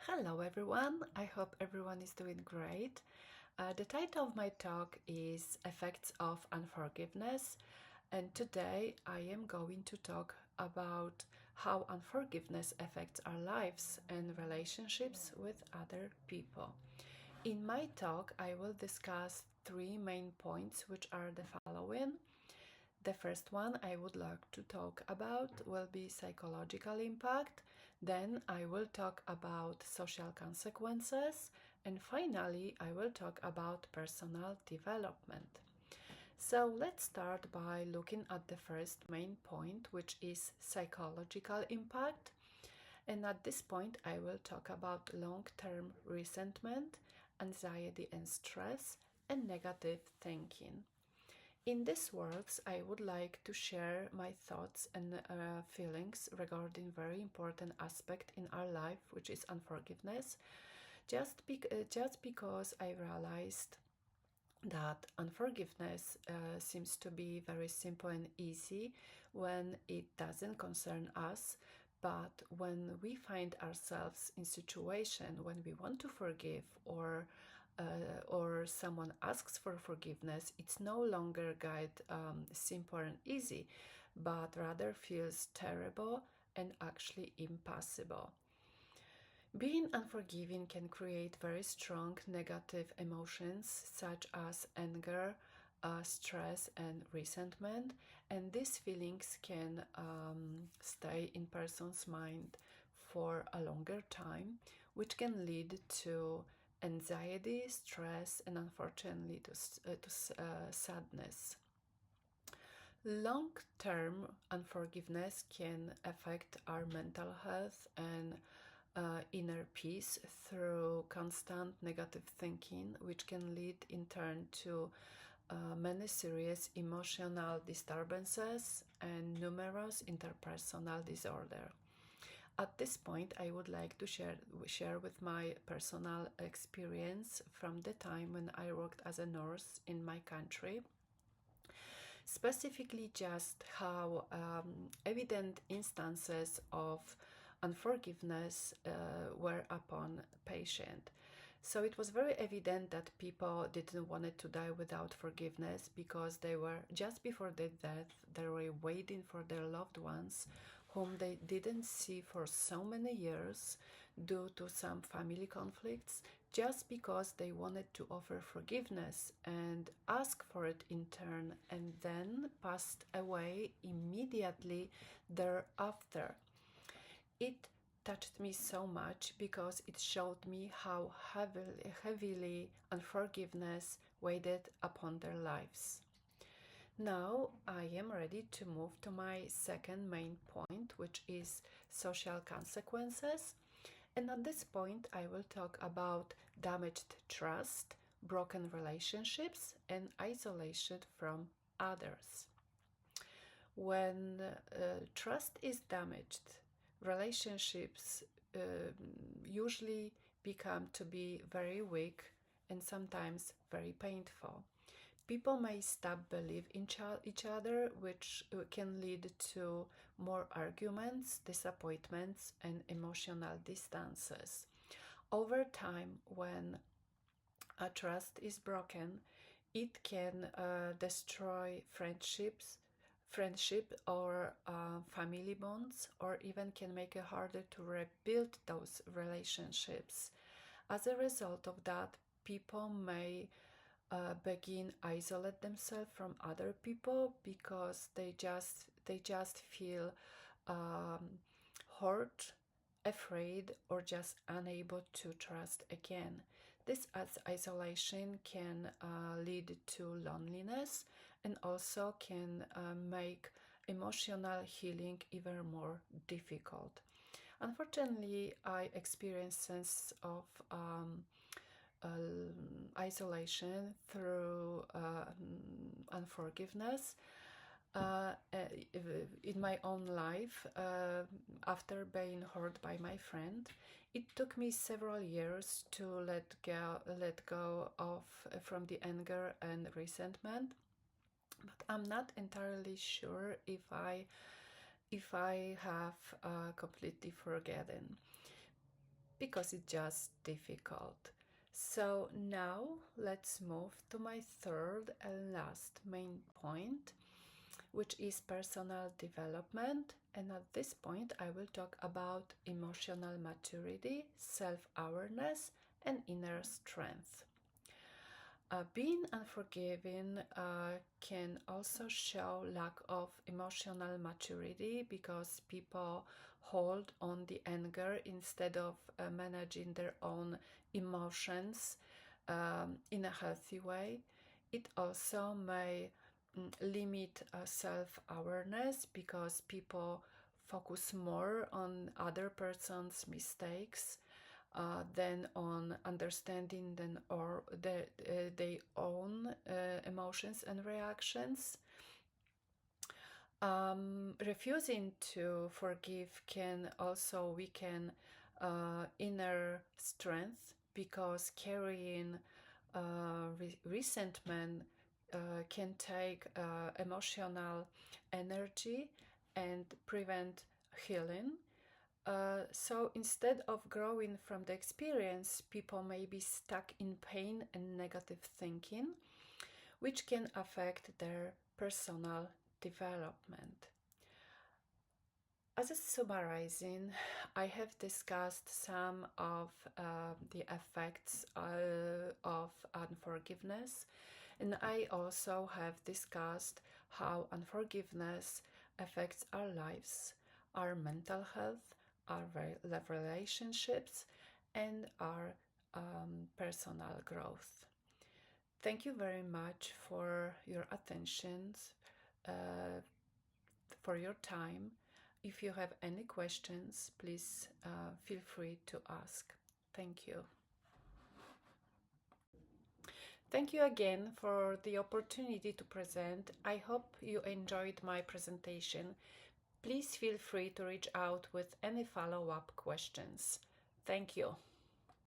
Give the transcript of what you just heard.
Hello everyone, I hope everyone is doing great. The title of my talk is Effects of Unforgiveness, and today I am going to talk about how unforgiveness affects our lives and relationships with other people. In my talk, I will discuss three main points, which are the following. The first one I would like to talk about will be psychological impact. Then I will talk about social consequences. And finally, I will talk about personal development. So let's start by looking at the first main point, which is psychological impact. And at this point, I will talk about long-term resentment, anxiety and stress, and negative thinking. In these words, I would like to share my thoughts and feelings regarding very important aspect in our life, which is unforgiveness, just because I realized that unforgiveness seems to be very simple and easy when it doesn't concern us. But when we find ourselves in situation when we want to forgive or someone asks for forgiveness, it's no longer simple and easy, but rather feels terrible and actually impossible. Being unforgiving can create very strong negative emotions such as anger, stress, and resentment, and these feelings can stay in person's mind for a longer time, which can lead to anxiety, stress, and unfortunately to sadness. Long-term unforgiveness can affect our mental health and inner peace through constant negative thinking, which can lead in turn to many serious emotional disturbances and numerous interpersonal disorders. At this point, I would like to share with my personal experience from the time when I worked as a nurse in my country, specifically just how evident instances of unforgiveness were upon patient. So it was very evident that people didn't want to die without forgiveness because they were just before their death, they were waiting for their loved ones whom they didn't see for so many years due to some family conflicts, just because they wanted to offer forgiveness and ask for it in turn, and then passed away immediately thereafter. It touched me so much because it showed me how heavily unforgiveness weighed upon their lives. Now I am ready to move to my second main point, which is social consequences. And at this point, I will talk about damaged trust, broken relationships, and isolation from others. When trust is damaged, relationships usually become to be very weak and sometimes very painful. People may stop believe in each other, which can lead to more arguments, disappointments, and emotional distances. Over time, when a trust is broken, it can destroy friendship or family bonds, or even can make it harder to rebuild those relationships. As a result of that, people may begin isolate themselves from other people because they just feel hurt, afraid, or just unable to trust again. This isolation can lead to loneliness and also can make emotional healing even more difficult. Unfortunately, I experienced sense of isolation through unforgiveness in my own life after being hurt by my friend. It took me several years to let go of from the anger and resentment, but I'm not entirely sure if I have completely forgotten, because it's just difficult. So now let's move to my third and last main point, which is personal development. And at this point, I will talk about emotional maturity, self awareness, and inner strength. Being unforgiving can also show lack of emotional maturity because people hold on the anger instead of managing their own emotions in a healthy way. It also may limit self awareness because people focus more on other person's mistakes than on understanding their own emotions and reactions. Refusing to forgive can also weaken inner strength because carrying resentment can take emotional energy and prevent healing. So instead of growing from the experience, people may be stuck in pain and negative thinking, which can affect their personal development. As a summarizing, I have discussed some of the effects of unforgiveness, and I also have discussed how unforgiveness affects our lives, our mental health, our relationships, and our personal growth. Thank you very much for your attention, for your time. If you have any questions, please feel free to ask. Thank you. Thank you again for the opportunity to present. I hope you enjoyed my presentation. Please feel free to reach out with any follow-up questions. Thank you.